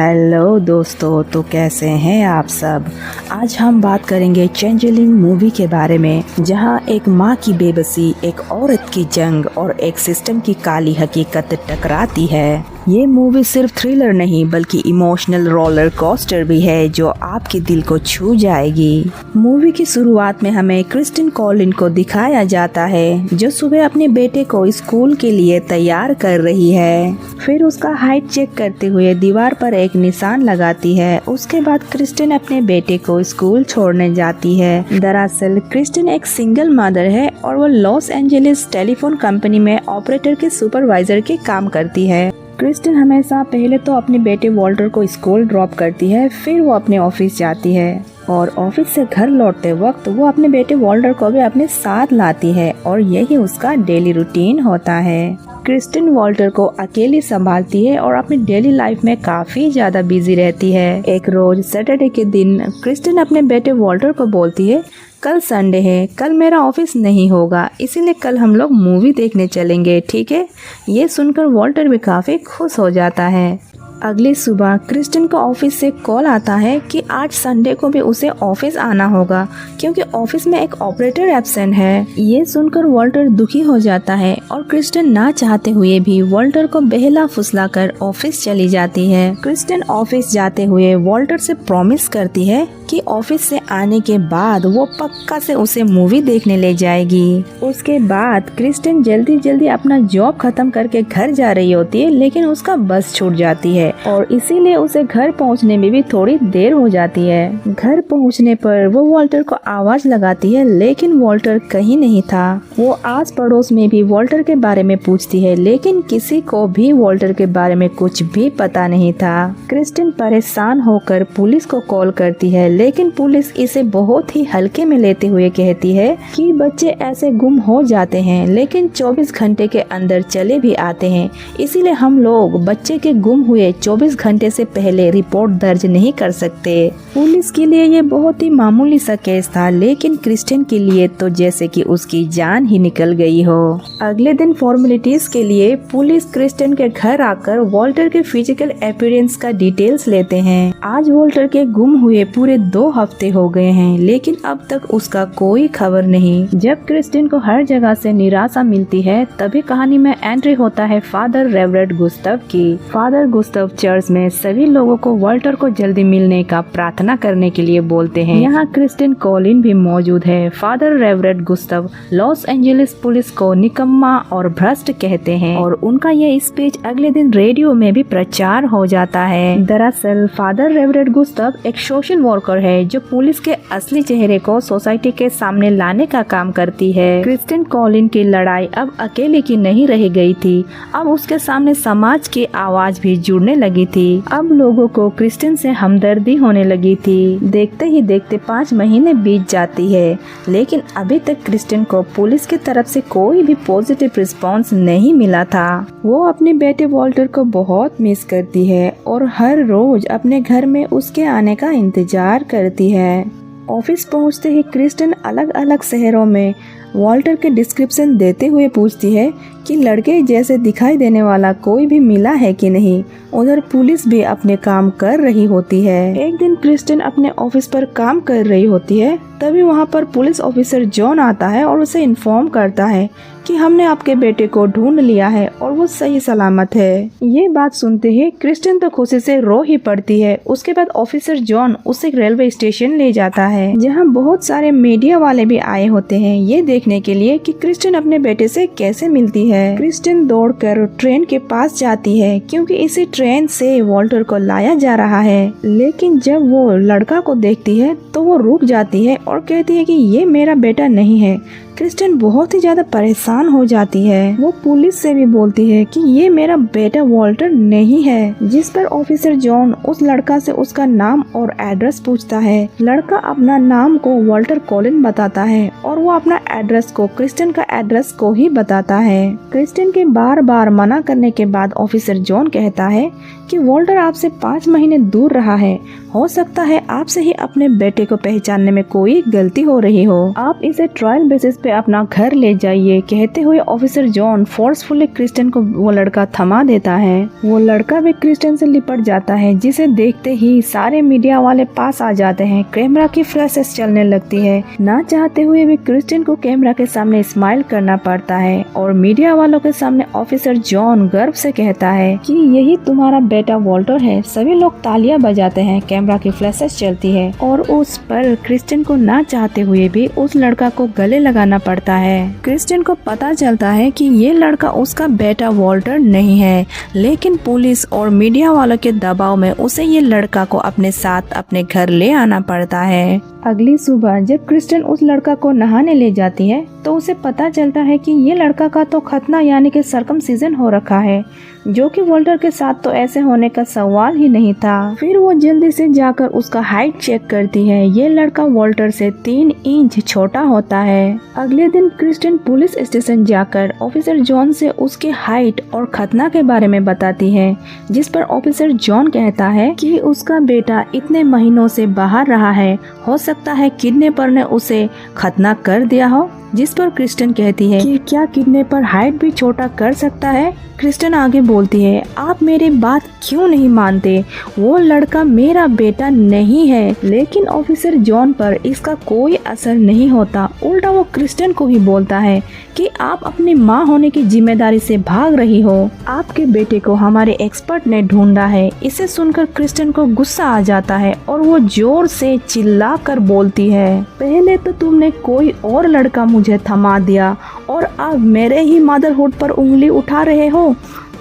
Hello दोस्तों, तो कैसे हैं आप सब। आज हम बात करेंगे चेंजलिंग मूवी के बारे में, जहां एक माँ की बेबसी, एक औरत की जंग और एक सिस्टम की काली हकीकत टकराती है। ये मूवी सिर्फ थ्रिलर नहीं बल्कि इमोशनल रोलर कोस्टर भी है जो आपके दिल को छू जाएगी। मूवी की शुरुआत में हमें क्रिस्टिन कॉलिन को दिखाया जाता है जो सुबह अपने बेटे को स्कूल के लिए तैयार कर रही है। फिर उसका हाइट चेक करते हुए दीवार पर एक निशान लगाती है। उसके बाद क्रिस्टिन अपने बेटे को स्कूल छोड़ने जाती है। दरअसल क्रिस्टिन एक सिंगल मदर है और वो लॉस एंजलिस टेलीफोन कंपनी में ऑपरेटर के सुपरवाइजर के काम करती है। क्रिस्टिन हमेशा पहले तो अपने बेटे वॉल्टर को स्कूल ड्रॉप करती है, फिर वो अपने ऑफिस जाती है और ऑफिस से घर लौटते वक्त वो अपने बेटे वॉल्टर को भी अपने साथ लाती है और यही उसका डेली रूटीन होता है। क्रिस्टिन वॉल्टर को अकेली संभालती है और अपनी डेली लाइफ में काफी ज्यादा बिजी रहती है। एक रोज सैटरडे के दिन क्रिस्टिन अपने बेटे वॉल्टर को बोलती है, कल संडे है, कल मेरा ऑफिस नहीं होगा, इसीलिए कल हम लोग मूवी देखने चलेंगे, ठीक है। ये सुनकर वॉल्टर भी काफी खुश हो जाता है। अगली सुबह क्रिस्टिन को ऑफिस से कॉल आता है कि आज संडे को भी उसे ऑफिस आना होगा क्योंकि ऑफिस में एक ऑपरेटर एब्सेंट है। ये सुनकर वॉल्टर दुखी हो जाता है और क्रिस्टिन ना चाहते हुए भी वॉल्टर को बहला फुसलाकर ऑफिस चली जाती है। क्रिस्टिन ऑफिस जाते हुए वॉल्टर से प्रॉमिस करती है कि ऑफिस से आने के बाद वो पक्का से उसे मूवी देखने ले जाएगी। उसके बाद क्रिस्टिन जल्दी अपना जॉब खत्म करके घर जा रही होती है, लेकिन उसका बस छूट जाती है और इसीलिए उसे घर पहुंचने में भी थोड़ी देर हो जाती है। घर पहुंचने पर वो वॉल्टर को आवाज लगाती है, लेकिन वॉल्टर कहीं नहीं था। वो आस पड़ोस में भी वॉल्टर के बारे में पूछती है, लेकिन किसी को भी वॉल्टर के बारे में कुछ भी पता नहीं था। क्रिस्टिन परेशान होकर पुलिस को कॉल करती है, लेकिन पुलिस इसे बहुत ही हल्के में लेते हुए कहती है कि बच्चे ऐसे गुम हो जाते हैं लेकिन 24 घंटे के अंदर चले भी आते हैं, इसीलिए हम लोग बच्चे के गुम हुए 24 घंटे से पहले रिपोर्ट दर्ज नहीं कर सकते। पुलिस के लिए ये बहुत ही मामूली सा केस था, लेकिन क्रिस्टिन के लिए तो जैसे कि उसकी जान ही निकल गई हो। अगले दिन फॉर्मेलिटीज के लिए पुलिस क्रिस्टिन के घर आकर वॉल्टर के फिजिकल अपीयरेंस का डिटेल्स लेते हैं। आज वॉल्टर के गुम हुए पूरे 2 हफ्ते हो गए हैं, लेकिन अब तक उसका कोई खबर नहीं। जब क्रिस्टिन को हर जगह से निराशा मिलती है, तभी कहानी में एंट्री होता है फादर रेवरेंड गुस्तव की। फादर गुस्तव चर्च में सभी लोगों को वॉल्टर को जल्दी मिलने का प्रार्थना करने के लिए बोलते हैं। यहाँ क्रिस्टिन कॉलिन भी मौजूद है। Father reverend Gustav Los Angeles को निकम्मा और भ्रष्ट कहते हैं और उनका ये स्पीच अगले दिन रेडियो में भी प्रचार हो जाता है। दरअसल फादर रेवरेंड गुस्तव एक सोशल वर्कर है जो पुलिस के असली चेहरे को सोसाइटी के सामने लाने का काम करती है। क्रिस्टिन कॉलिन की लड़ाई अब अकेले की नहीं रह गई थी, अब उसके सामने समाज की आवाज भी जुड़ने लगी थी। अब लोगों को क्रिस्टिन से हमदर्दी होने लगी थी। देखते ही देखते 5 महीने बीत जाती है, लेकिन अभी तक क्रिस्टिन को पुलिस की तरफ से कोई भी पॉजिटिव रिस्पांस नहीं मिला था। वो अपने बेटे वॉल्टर को बहुत मिस करती है और हर रोज अपने घर में उसके आने का इंतजार करती है। ऑफिस पहुंचते ही क्रिस्टिन अलग अलग शहरों में वॉल्टर के डिस्क्रिप्शन देते हुए पूछती है कि लड़के जैसे दिखाई देने वाला कोई भी मिला है कि नहीं। उधर पुलिस भी अपने काम कर रही होती है। एक दिन क्रिस्टिन अपने ऑफिस पर काम कर रही होती है, तभी वहाँ पर पुलिस ऑफिसर जॉन आता है और उसे इन्फॉर्म करता है कि हमने आपके बेटे को ढूंढ लिया है और वो सही सलामत है। ये बात सुनते ही क्रिस्टिन तो खुशी से रो ही पड़ती है। उसके बाद ऑफिसर जॉन उसे रेलवे स्टेशन ले जाता है, जहाँ बहुत सारे मीडिया वाले भी आए होते हैं ये देखने के लिए कि क्रिस्टिन अपने बेटे से कैसे मिलती है। क्रिस्टिन दौड़कर ट्रेन के पास जाती है क्योंकि इसी ट्रेन से वॉल्टर को लाया जा रहा है, लेकिन जब वो लड़का को देखती है तो वो रुक जाती है और कहती है कि ये मेरा बेटा नहीं है। क्रिस्टिन बहुत ही ज्यादा परेशान हो जाती है। वो पुलिस से भी बोलती है कि ये मेरा बेटा वॉल्टर नहीं है, जिस पर ऑफिसर जॉन उस लड़का से उसका नाम और एड्रेस पूछता है। लड़का अपना नाम को वॉल्टर कॉलिन बताता है और वो अपना एड्रेस को क्रिस्टिन का एड्रेस को ही बताता है। क्रिस्टिन के बार बार मना करने के बाद ऑफिसर जॉन कहता है कि वॉल्टर आपसे 5 महीने दूर रहा है। हो सकता है आपसे ही अपने बेटे को पहचानने में कोई गलती हो रही हो। आप इसे ट्रायल बेसिस पे अपना घर ले जाइए, कहते हुए ऑफिसर जॉन फोर्सफुली क्रिस्टियन को वो लड़का थमा देता है। वो लड़का भी क्रिस्टियन से लिपट जाता है, जिसे देखते ही सारे मीडिया वाले पास आ जाते हैं। कैमरा की फ्लैशेस चलने लगती है। ना चाहते हुए भी क्रिस्टियन को कैमरा के सामने स्माइल करना पड़ता है और मीडिया वालों के सामने ऑफिसर जॉन गर्व से कहता है कि यही तुम्हारा बेटा वॉल्टर है। सभी लोग तालियां बजाते हैं, कैमरा की फ्लैशेस चलती है और उस पर क्रिस्टियन को ना चाहते हुए भी उस लड़का को गले लगाना पड़ता है। क्रिस्टियन को पता चलता है कि ये लड़का उसका बेटा वॉल्टर नहीं है, लेकिन पुलिस और मीडिया वालों के दबाव में उसे ये लड़का को अपने साथ अपने घर ले आना पड़ता है। अगली सुबह जब क्रिस्टियन उस लड़का को नहाने ले जाती है तो उसे पता चलता है कि ये लड़का का तो खतना यानी कि सर्कमसिजन हो रखा है, जो कि वॉल्टर के साथ तो ऐसे होने का सवाल ही नहीं था। फिर वो जल्दी से जाकर उसका हाइट चेक करती है। ये लड़का वॉल्टर से 3 इंच छोटा होता है। अगले दिन क्रिस्टियन पुलिस स्टेशन जाकर ऑफिसर जॉन से उसके हाइट और खतना के बारे में बताती है, जिस पर ऑफिसर जॉन कहता है कि उसका बेटा इतने महीनों से बाहर रहा है, हो सकता है किडनैपर ने उसे खतना कर दिया हो। जिस पर क्रिस्टियन कहती है कि क्या किडनैपर हाइट भी छोटा कर सकता है। क्रिस्टियन आगे बोलती है, आप मेरी बात क्यों नहीं मानते? वो लड़का मेरा बेटा नहीं है। लेकिन ऑफिसर जॉन पर इसका कोई असर नहीं होता। उल्टा वो क्रिस्टियन को ही बोलता है कि आप अपनी माँ होने की जिम्मेदारी से भाग रही हो। आपके बेटे को हमारे एक्सपर्ट ने ढूंढा है। इसे सुनकर क्रिस्टियन को गुस्सा आ जाता है और वो जोर से चिल्ला कर बोलती है, पहले तो तुमने कोई और लड़का मुझे थमा दिया और अब मेरे ही मदरहुड पर उंगली उठा रहे हो।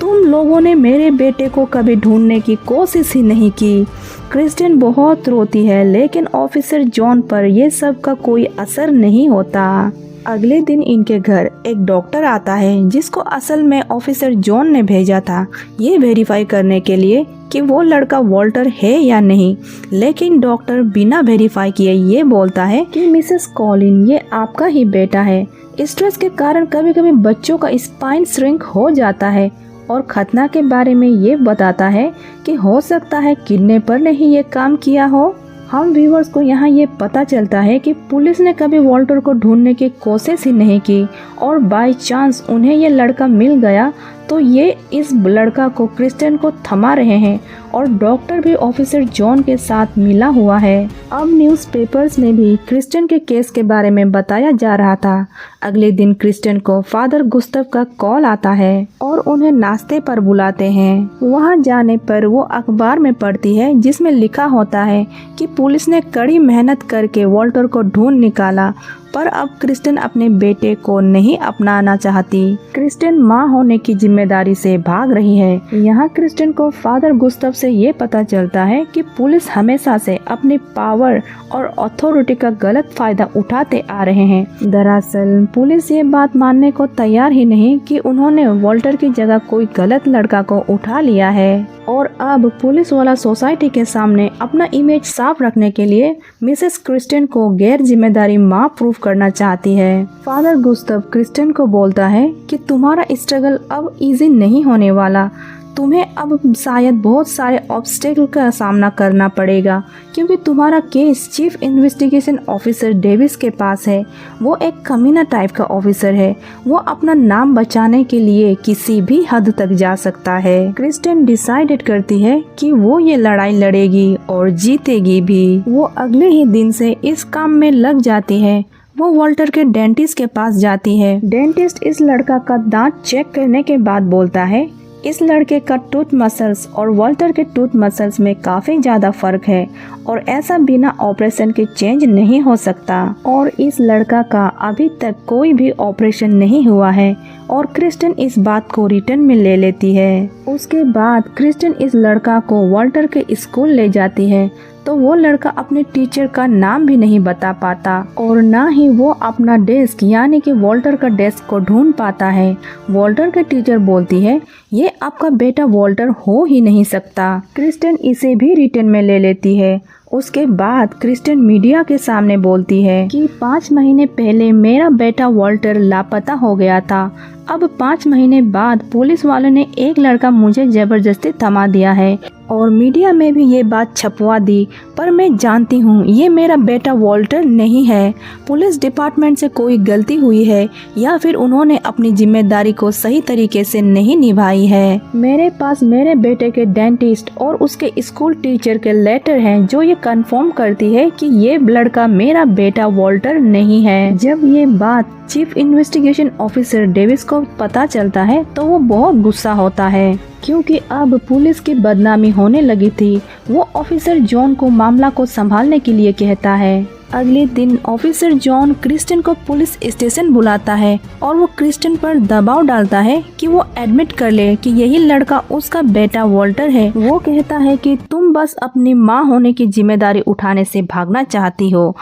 तुम लोगों ने मेरे बेटे को कभी ढूंढने की कोशिश ही नहीं की। क्रिस्टियन बहुत रोती है, लेकिन ऑफिसर जॉन पर ये सब का कोई असर नहीं होता। अगले दिन इनके घर एक डॉक्टर आता है, जिसको असल में ऑफिसर जॉन ने भेजा था ये वेरीफाई करने के लिए कि वो लड़का वॉल्टर है या नहीं। लेकिन डॉक्टर बिना वेरीफाई किए ये बोलता है कि मिसेस कॉलिन, ये आपका ही बेटा है। स्ट्रेस के कारण कभी कभी बच्चों का स्पाइन श्रिंक हो जाता है। और खतना के बारे में ये बताता है कि हो सकता है किडनैपर ने ही ये काम किया हो। हम व्यूअर्स को यहाँ ये पता चलता है कि पुलिस ने कभी वॉल्टर को ढूंढने की कोशिश ही नहीं की और बाय चांस उन्हें ये लड़का मिल गया तो ये इस लड़का को क्रिस्टियन को थमा रहे हैं और डॉक्टर भी ऑफिसर जॉन के साथ मिला हुआ है। अब न्यूज़पेपर्स में भी क्रिस्टियन के केस के बारे में बताया जा रहा था। अगले दिन क्रिस्टियन को फादर गुस्तव का कॉल आता है और उन्हें नाश्ते पर बुलाते हैं। वहां जाने पर वो अखबार में पढ़ती है, जिसमें लिखा होता है कि पुलिस ने कड़ी मेहनत करके वॉल्टर को ढूंढ निकाला, पर अब क्रिस्टियन अपने बेटे को नहीं अपनाना चाहती। क्रिस्टियन माँ होने की जिम्मेदारी से भाग रही है। यहाँ क्रिस्टियन को फादर गुस्तव से ये पता चलता है कि पुलिस हमेशा से अपनी पावर और अथॉरिटी का गलत फायदा उठाते आ रहे हैं। दरअसल पुलिस ये बात मानने को तैयार ही नहीं कि उन्होंने वॉल्टर की जगह कोई गलत लड़का को उठा लिया है और अब पुलिस वाला सोसाइटी के सामने अपना इमेज साफ रखने के लिए मिसेस क्रिस्टियन को गैर जिम्मेदारी माँ प्रूफ करना चाहती है। फादर गुस्तव क्रिस्टियन को बोलता है कि तुम्हारा स्ट्रगल अब इजी नहीं होने वाला। तुम्हें अब शायद बहुत सारे ऑब्स्टेकल का सामना करना पड़ेगा, क्योंकि तुम्हारा case chief investigation officer Davis के पास है। वो एक कमीना टाइप का ऑफिसर है। वो अपना नाम बचाने के लिए किसी भी हद तक जा सकता है। क्रिस्टियन डिसाइडेड करती है कि वो ये लड़ाई लड़ेगी और जीतेगी भी। वो अगले ही दिन से इस काम में लग जाती है। वो वॉल्टर के डेंटिस्ट के पास जाती है। डेंटिस्ट इस लड़का का दांत चेक करने के बाद बोलता है इस लड़के का टूथ मसल्स और वॉल्टर के टूथ मसल्स में काफी ज्यादा फर्क है और ऐसा बिना ऑपरेशन के चेंज नहीं हो सकता और इस लड़का का अभी तक कोई भी ऑपरेशन नहीं हुआ है और क्रिस्टियन इस बात को रिटर्न में ले लेती है। उसके बाद क्रिस्टियन इस लड़का को वॉल्टर के स्कूल ले जाती है तो वो लड़का अपने टीचर का नाम भी नहीं बता पाता और ना ही वो अपना डेस्क यानी कि वॉल्टर का डेस्क को ढूंढ पाता है। वॉल्टर के टीचर बोलती है ये आपका बेटा वॉल्टर हो ही नहीं सकता। क्रिस्टियन इसे भी रिटर्न में ले लेती है। उसके बाद क्रिस्टियन मीडिया के सामने बोलती है कि 5 महीने पहले मेरा बेटा वॉल्टर लापता हो गया था। अब 5 महीने बाद पुलिस वालों ने एक लड़का मुझे जबरदस्ती थमा दिया है और मीडिया में भी ये बात छपवा दी, पर मैं जानती हूँ ये मेरा बेटा वॉल्टर नहीं है। पुलिस डिपार्टमेंट से कोई गलती हुई है या फिर उन्होंने अपनी जिम्मेदारी को सही तरीके से नहीं निभाई है। मेरे पास मेरे बेटे के डेंटिस्ट और उसके स्कूल टीचर के लेटर हैं जो ये कंफर्म करती है कि ये लड़का मेरा बेटा वॉल्टर नहीं है। जब ये बात चीफ इन्वेस्टिगेशन ऑफिसर डेविस को पता चलता है तो वो बहुत गुस्सा होता है, क्योंकि अब पुलिस की बदनामी होने लगी थी। वो ऑफिसर जॉन को मामला को संभालने के लिए कहता है। अगले दिन ऑफिसर जॉन क्रिस्टन को पुलिस स्टेशन बुलाता है और वो क्रिस्टन पर दबाव डालता है कि वो एडमिट कर ले कि यही लड़का उसका बेटा वॉल्टर है। वो कहता है कि तुम बस अपनी माँ होने की जिम्मेदारी उठाने से भागना चाहती हो।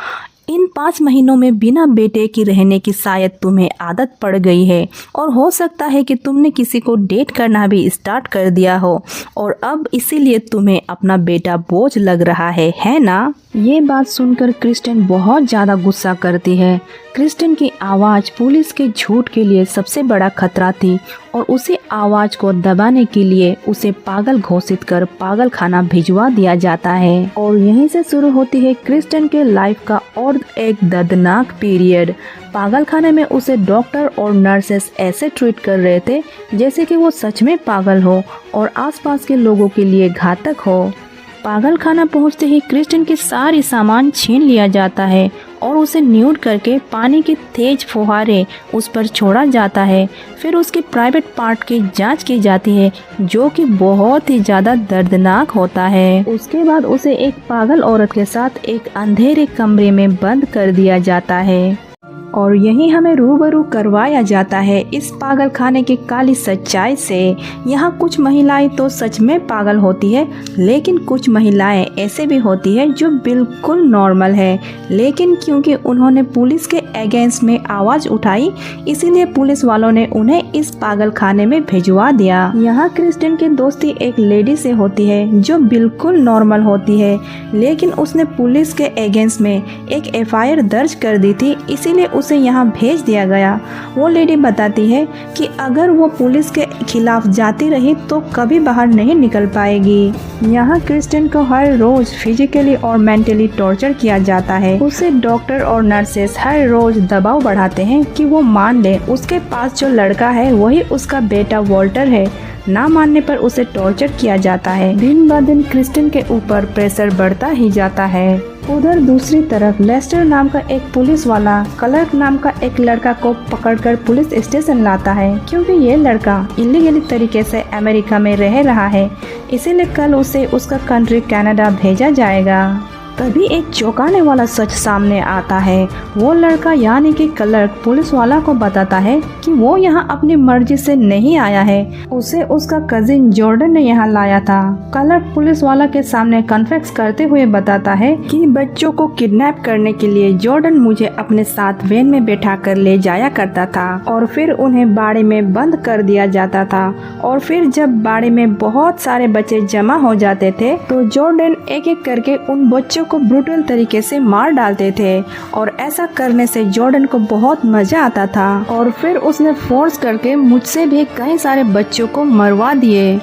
इन 5 महीनों में बिना बेटे की रहने की शायद तुम्हें आदत पड़ गई है और हो सकता है कि तुमने किसी को डेट करना भी स्टार्ट कर दिया हो और अब इसीलिए तुम्हें अपना बेटा बोझ लग रहा है ना? ये बात सुनकर क्रिस्टन बहुत ज़्यादा गुस्सा करती है। क्रिस्टन की आवाज़ पुलिस के झूठ के लिए सबसे बड़ा खतरा थी और उसी आवाज़ को दबाने के लिए उसे पागल घोषित कर पागल खाना भिजवा दिया जाता है। और यहीं से शुरू होती है क्रिस्टन के लाइफ का और एक दर्दनाक पीरियड। पागल खाने में उसे डॉक्टर और नर्सेस ऐसे ट्रीट कर रहे थे जैसे कि वो सच में पागल हो और आसपास के लोगों के लिए घातक हो। पागल खाना पहुँचते ही क्रिस्टन के सारी सामान छीन लिया जाता है और उसे न्यूड करके पानी के तेज फुहारे उस पर छोड़ा जाता है। फिर उसके प्राइवेट पार्ट की जांच की जाती है जो कि बहुत ही ज़्यादा दर्दनाक होता है। उसके बाद उसे एक पागल औरत के साथ एक अंधेरे कमरे में बंद कर दिया जाता है और यही हमें रूबरू करवाया जाता है इस पागल खाने की काली सच्चाई से। यहाँ कुछ महिलाएं तो सच में पागल होती है, लेकिन कुछ महिलाएं ऐसे भी होती है जो बिल्कुल नॉर्मल है, लेकिन क्योंकि उन्होंने पुलिस के अगेंस्ट में आवाज़ उठाई इसीलिए पुलिस वालों ने उन्हें इस पागल खाने में भिजवा दिया। यहाँ क्रिस्टन की दोस्ती एक लेडी से होती है जो बिल्कुल नॉर्मल होती है, लेकिन उसने पुलिस के अगेंस्ट में एक FIR दर्ज कर दी थी, इसीलिए उसे यहाँ भेज दिया गया। वो लेडी बताती है कि अगर वो पुलिस के खिलाफ जाती रही तो कभी बाहर नहीं निकल पाएगी। यहाँ क्रिस्टन को हर रोज फिजिकली और मेंटली टॉर्चर किया जाता है। उसे डॉक्टर और नर्सेस हर रोज दबाव बढ़ाते हैं कि वो मान ले उसके पास जो लड़का है वही उसका बेटा वॉल्टर है। ना मानने पर उसे टॉर्चर किया जाता है। दिन ब दिन क्रिस्टन के ऊपर प्रेशर बढ़ता ही जाता है। उधर दूसरी तरफ लेस्टर नाम का एक पुलिस वाला क्लर्क नाम का एक लड़का को पकड़कर पुलिस स्टेशन लाता है, क्योंकि ये लड़का इलीगली तरीके से अमेरिका में रह रहा है, इसीलिए कल उसे उसका कंट्री कनाडा भेजा जाएगा। तभी एक चौंकाने वाला सच सामने आता है। वो लड़का यानी कि क्लर्क पुलिस वाला को बताता है कि वो यहाँ अपनी मर्जी से नहीं आया है, उसे उसका कजिन जॉर्डन ने यहाँ लाया था। क्लर्क पुलिस वाला के सामने कन्फेस करते हुए बताता है कि बच्चों को किडनैप करने के लिए जॉर्डन मुझे अपने साथ वैन में बैठा कर ले जाया करता था और फिर उन्हें बाड़े में बंद कर दिया जाता था और फिर जब बाड़े में बहुत सारे बच्चे जमा हो जाते थे तो जॉर्डन एक एक करके उन बच्चों को ब्रूटल तरीके से मार डालते थे और ऐसा करने से जॉर्डन को बहुत मजा आता था और फिर उसने फोर्स करके मुझसे भी कई सारे बच्चों को मरवा दिए।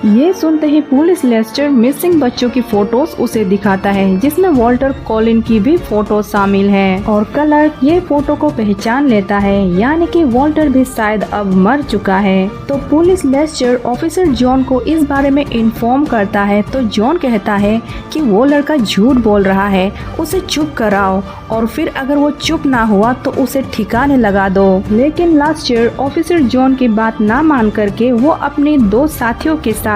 ये सुनते ही पुलिस लेस्टर मिसिंग बच्चों की फोटोज उसे दिखाता है जिसमें वॉल्टर कॉलिन की भी फोटो शामिल है और क्लर्क ये फोटो को पहचान लेता है, यानी कि वॉल्टर भी शायद अब मर चुका है। तो पुलिस लेस्टर ऑफिसर जॉन को इस बारे में इन्फॉर्म करता है तो जॉन कहता है कि वो लड़का झूठ बोल रहा है, उसे चुप कराओ और फिर अगर वो चुप ना हुआ तो उसे ठिकाने लगा दो। लेकिन लास्ट ईयर ऑफिसर जॉन की बात ना मान करके वो अपने 2 साथियों के साथ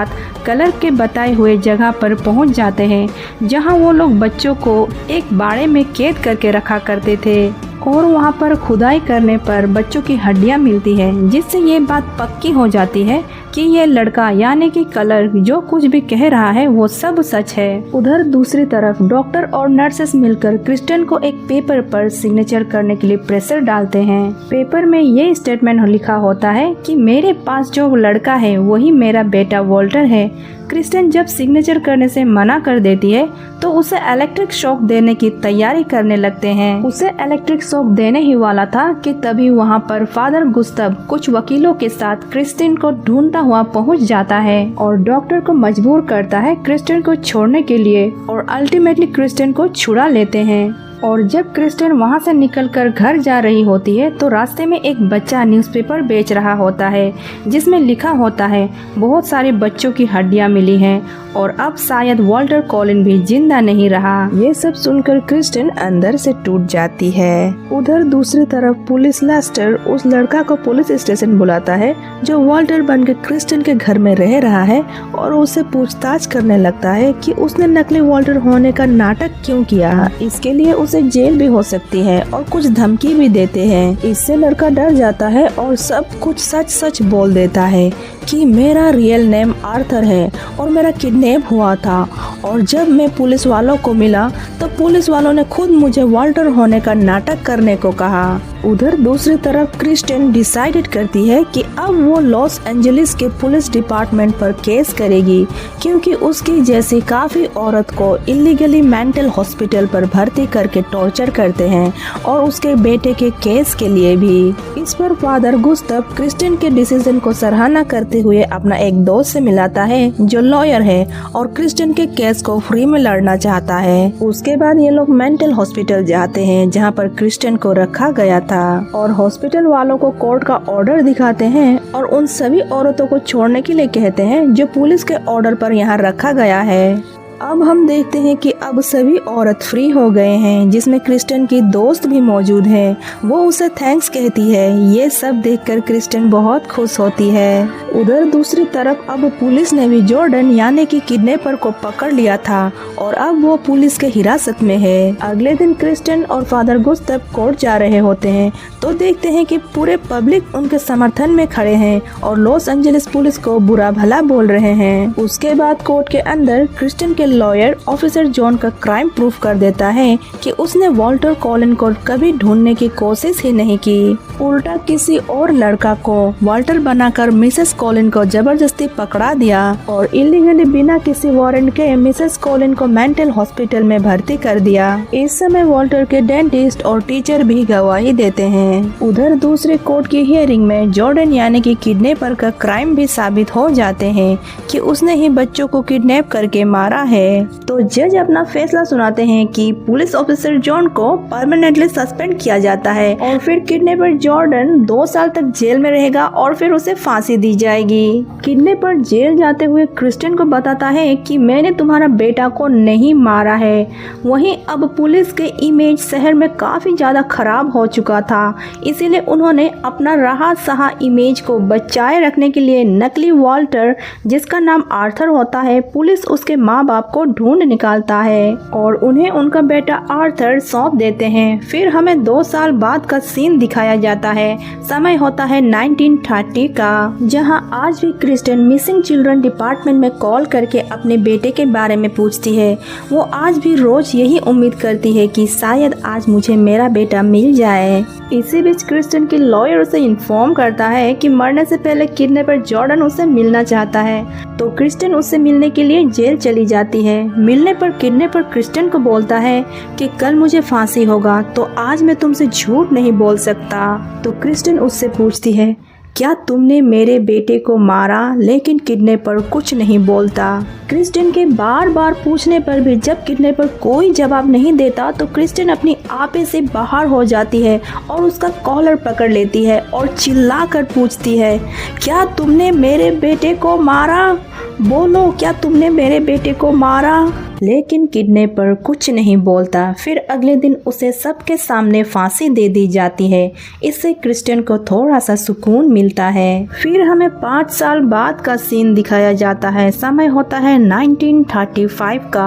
क्लर्क के बताए हुए जगह पर पहुंच जाते हैं जहां वो लोग बच्चों को एक बाड़े में कैद करके रखा करते थे और वहां पर खुदाई करने पर बच्चों की हड्डियां मिलती है, जिससे ये बात पक्की हो जाती है कि ये लड़का यानी कि क्लर्क जो कुछ भी कह रहा है वो सब सच है। उधर दूसरी तरफ डॉक्टर और नर्सेस मिलकर क्रिस्टन को एक पेपर पर सिग्नेचर करने के लिए प्रेशर डालते हैं। पेपर में ये स्टेटमेंट लिखा होता है कि मेरे पास जो लड़का है वही मेरा बेटा वॉल्टर है। क्रिस्टन जब सिग्नेचर करने से मना कर देती है तो उसे इलेक्ट्रिक शॉक देने की तैयारी करने लगते हैं। उसे इलेक्ट्रिक शॉक देने ही वाला था कि तभी वहाँ पर फादर गुस्तव कुछ वकीलों के साथ क्रिस्टिन को ढूंढता हुआ पहुँच जाता है और डॉक्टर को मजबूर करता है क्रिस्टिन को छोड़ने के लिए और अल्टीमेटली क्रिस्टिन को छुड़ा लेते हैं। और जब क्रिस्टिन वहाँ से निकलकर घर जा रही होती है तो रास्ते में एक बच्चा न्यूज़पेपर बेच रहा होता है जिसमें लिखा होता है बहुत सारे बच्चों की हड्डियाँ मिली हैं और अब शायद वॉल्टर कॉलिन भी जिंदा नहीं रहा। ये सब सुनकर क्रिस्टिन अंदर से टूट जाती है। उधर दूसरी तरफ पुलिस लेस्टर उस लड़का को पुलिस स्टेशन बुलाता है जो वॉल्टर बनकर क्रिस्टिन के घर में रह रहा है और उससे पूछताछ करने लगता है कि उसने नकली वॉल्टर होने का नाटक क्यों किया। इसके लिए उसे जेल भी हो सकती है और कुछ धमकी भी देते हैं। इससे लड़का डर जाता है और सब कुछ सच सच बोल देता है कि मेरा रियल नेम आर्थर है और मेरा किडनैप हुआ था और जब मैं पुलिस वालों को मिला तो पुलिस वालों ने खुद मुझे वॉल्टर होने का नाटक करने को कहा। उधर दूसरी तरफ क्रिस्टिन डिसाइडेड करती है कि अब वो लॉस एंजलिस के पुलिस डिपार्टमेंट पर केस करेगी क्योंकि उसकी जैसी काफ़ी औरत को इलीगली मेंटल हॉस्पिटल पर भर्ती करके टॉर्चर करते हैं और उसके बेटे के केस के लिए भी। इस पर फादर गुस्तव क्रिस्टिन के डिसीजन को सराहना करते हुए अपना एक दोस्त से मिलाता है जो लॉयर है और क्रिस्टिन के केस को फ्री में लड़ना चाहता है। उसके बाद ये लोग मेंटल हॉस्पिटल जाते हैं जहाँ पर क्रिस्टिन को रखा गया था और हॉस्पिटल वालों को कोर्ट का ऑर्डर दिखाते हैं और उन सभी औरतों को छोड़ने के लिए कहते हैं जो पुलिस के ऑर्डर पर यहाँ रखा गया है। अब हम देखते हैं कि अब सभी औरत फ्री हो गए हैं जिसमें क्रिस्टिन की दोस्त भी मौजूद है। वो उसे थैंक्स कहती है। ये सब देखकर क्रिस्टिन बहुत खुश होती है। उधर दूसरी तरफ अब पुलिस ने भी जॉर्डन यानी कि किडनैपर को पकड़ लिया था और अब वो पुलिस के हिरासत में है। अगले दिन क्रिस्टिन और फादर गुस्तव कोर्ट जा रहे होते हैं तो देखते हैं कि पूरे पब्लिक उनके समर्थन में खड़े हैं और लॉस एंजलिस पुलिस को बुरा भला बोल रहे हैं। उसके बाद कोर्ट के अंदर क्रिस्टिन के लॉयर ऑफिसर जॉन का क्राइम प्रूफ कर देता है कि उसने वॉल्टर कॉलिन को कभी ढूंढने की कोशिश ही नहीं की, उल्टा किसी और लड़का को वॉल्टर बनाकर मिसेस कॉलिन को जबरदस्ती पकड़ा दिया और इलीगली बिना किसी वारंट के मिसेस कॉलिन को मेंटल हॉस्पिटल में भर्ती कर दिया। इस समय वॉल्टर के डेंटिस्ट और टीचर भी गवाही देते हैं। उधर दूसरे कोर्ट की हियरिंग में जॉर्डन यानी कि किडनैपर का क्राइम भी साबित हो जाते हैं कि उसने ही बच्चों को किडनैप करके मारा है। तो जज अपना फैसला सुनाते हैं कि पुलिस ऑफिसर जॉन को परमानेंटली सस्पेंड किया जाता है और फिर किडनैपर जॉर्डन 2 साल तक जेल में रहेगा और फिर उसे फांसी दी जाएगी। किडनैपर जेल जाते हुए क्रिस्टिन को बताता है कि मैंने तुम्हारा बेटा को नहीं मारा है। वहीं अब पुलिस के इमेज शहर में काफी ज्यादा खराब हो चुका था, इसीलिए उन्होंने अपना रहा सहा इमेज को बचाए रखने के लिए नकली वॉल्टर जिसका नाम आर्थर होता है, पुलिस उसके माँ बाप को ढूंढ निकालता है और उन्हें उनका बेटा आर्थर सौंप देते हैं। फिर हमें 2 साल बाद का सीन दिखाया जाता है। समय होता है 1930 का, जहां आज भी क्रिस्टिन मिसिंग चिल्ड्रन डिपार्टमेंट में कॉल करके अपने बेटे के बारे में पूछती है। वो आज भी रोज यही उम्मीद करती है कि शायद आज मुझे मेरा बेटा मिल जाए। इसी बीच क्रिस्टिन की लॉयर उसे इन्फॉर्म करता है कि मरने से पहले किडनैपर जॉर्डन उसे मिलना चाहता है, तो क्रिस्टिन उससे मिलने के लिए जेल चली जाती है। मिलने पर किडनैपर क्रिस्टिन को बोलता है कि कल मुझे फांसी होगा तो आज मैं तुमसे झूठ नहीं बोल सकता। तो क्रिस्टिन उससे पूछती है क्या तुमने मेरे बेटे को मारा, लेकिन किडनैपर कुछ नहीं बोलता। क्रिस्टिन के बार बार पूछने पर भी जब किडनैपर कोई जवाब नहीं देता तो क्रिस्टिन अपनी आपे से बाहर हो जाती है और उसका कॉलर पकड़ लेती है और चिल्लाकर पूछती है क्या तुमने मेरे बेटे को मारा, बोलो क्या तुमने मेरे बेटे को मारा। लेकिन किडनैपर कुछ नहीं बोलता। फिर अगले दिन उसे सबके सामने फांसी दे दी जाती है। इससे क्रिस्टिन को थोड़ा सा सुकून मिलता है। फिर हमें 5 साल बाद का सीन दिखाया जाता है। समय होता है 1935 का।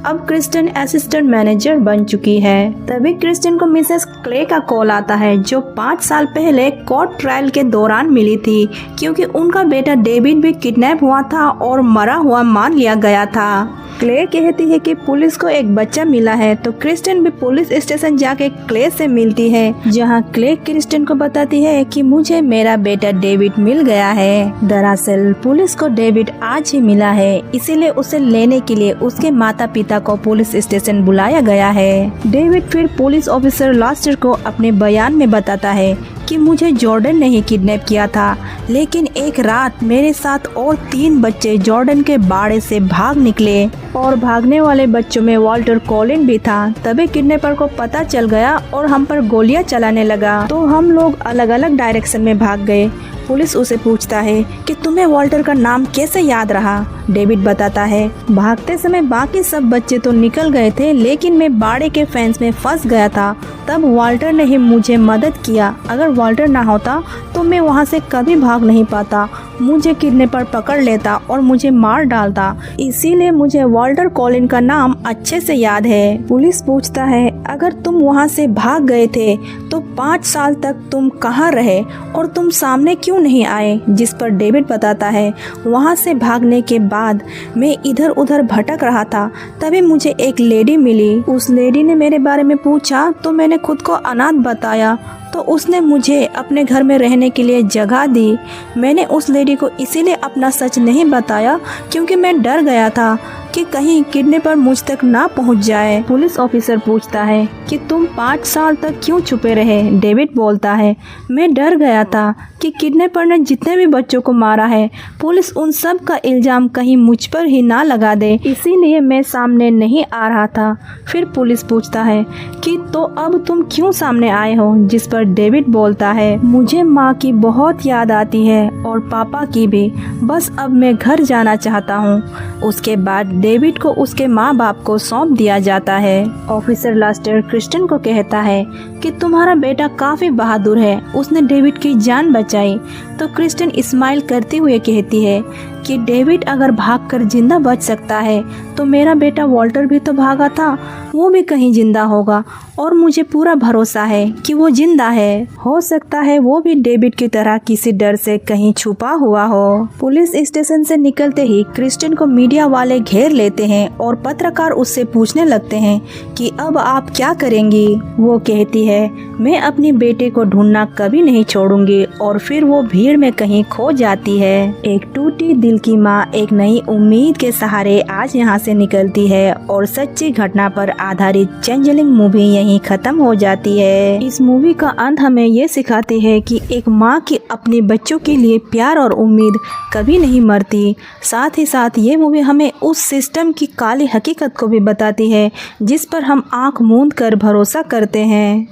अब क्रिस्टिन असिस्टेंट मैनेजर बन चुकी है। तभी क्रिस्टिन को मिसेस क्ले का कॉल आता है जो 5 साल पहले कोर्ट ट्रायल के दौरान मिली थी, क्योंकि उनका बेटा डेविड भी किडनैप हुआ था और मरा हुआ मान लिया गया था। क्ले कहती है कि पुलिस को एक बच्चा मिला है, तो क्रिस्टिन भी पुलिस स्टेशन जाके क्ले से मिलती है, जहां क्ले क्रिस्टिन को बताती है कि मुझे मेरा बेटा डेविड मिल गया है। दरअसल पुलिस को डेविड आज ही मिला है, इसीलिए उसे लेने के लिए उसके माता पिता को पुलिस स्टेशन बुलाया गया है। डेविड फिर पुलिस ऑफिसर लास्टर को अपने बयान में बताता है कि मुझे जॉर्डन ने ही किडनैप किया था, लेकिन एक रात मेरे साथ और 3 बच्चे जॉर्डन के बाड़े से भाग निकले और भागने वाले बच्चों में वाल्टर कॉलिन भी था। तभी किडनैपर को पता चल गया और हम पर गोलियां चलाने लगा, तो हम लोग अलग अलग डायरेक्शन में भाग गए। पुलिस उसे पूछता है कि तुम्हें वाल्टर का नाम कैसे याद रहा। डेविड बताता है, भागते समय बाकी सब बच्चे तो निकल गए थे, लेकिन मैं बाड़े के फेंस में फंस गया था। तब वाल्टर ने ही मुझे मदद किया। अगर वाल्टर ना होता तो मैं वहाँ से कभी भाग नहीं पाता। मुझे किडनैपर पकड़ लेता और मुझे मार डालता, इसीलिए मुझे वाल्टर कॉलिन का नाम अच्छे से याद है। पुलिस पूछता है, अगर तुम वहाँ से भाग गए थे तो 5 साल तक तुम कहाँ रहे और तुम सामने क्यों नहीं आए? जिस पर डेविड बताता है, वहाँ से भागने के बाद मैं इधर उधर भटक रहा था, तभी मुझे एक लेडी मिली। उस लेडी ने मेरे बारे में पूछा तो मैंने खुद को अनाथ बताया, तो उसने मुझे अपने घर में रहने के लिए जगह दी। मैंने उस लेडी को इसीलिए अपना सच नहीं बताया क्योंकि मैं डर गया था कि कहीं किडनैपर मुझ तक ना पहुंच जाए। पुलिस ऑफिसर पूछता है कि तुम 5 साल तक क्यों छुपे रहे? डेविड बोलता है, मैं डर गया था कि किडनैपर ने जितने भी बच्चों को मारा है, पुलिस उन सब का इल्जाम कहीं मुझ पर ही ना लगा दे, इसीलिए मैं सामने नहीं आ रहा था। फिर पुलिस पूछता है कि तो अब तुम क्यों सामने आए हो? जिस पर डेविड बोलता है, मुझे माँ की बहुत याद आती है और पापा की भी, बस अब मैं घर जाना चाहता हूँ। उसके बाद डेविड को उसके माँ बाप को सौंप दिया जाता है। ऑफिसर लास्टर क्रिस्टिन को कहता है कि तुम्हारा बेटा काफी बहादुर है, उसने डेविड की जान बचाई। तो क्रिस्टिन स्माइल करते हुए कहती है कि डेविड अगर भागकर जिंदा बच सकता है तो मेरा बेटा वाल्टर भी तो भागा था, वो भी कहीं जिंदा होगा और मुझे पूरा भरोसा है कि वो जिंदा है। हो सकता है वो भी डेविड की तरह किसी डर से कहीं छुपा हुआ हो। पुलिस स्टेशन से निकलते ही क्रिस्टिन को मीडिया वाले घेर लेते हैं और पत्रकार उससे पूछने लगते हैं कि अब आप क्या करेंगी। वो कहती है, मैं अपनी बेटे को ढूंढना कभी नहीं छोड़ूंगी, और फिर वो भीड़ में कहीं खो जाती है। एक टूटी दिल की माँ एक नई उम्मीद के सहारे आज यहाँ से निकलती है और सच्ची घटना पर आधारित चेंजलिंग मूवी यहीं खत्म हो जाती है। इस मूवी का अंत हमें ये सिखाती है कि एक माँ की अपने बच्चों के लिए प्यार और उम्मीद कभी नहीं मरती। साथ ही साथ ये मूवी हमें उस सिस्टम की काली हकीकत को भी बताती है जिस पर हम आंख मूंद कर भरोसा करते हैं।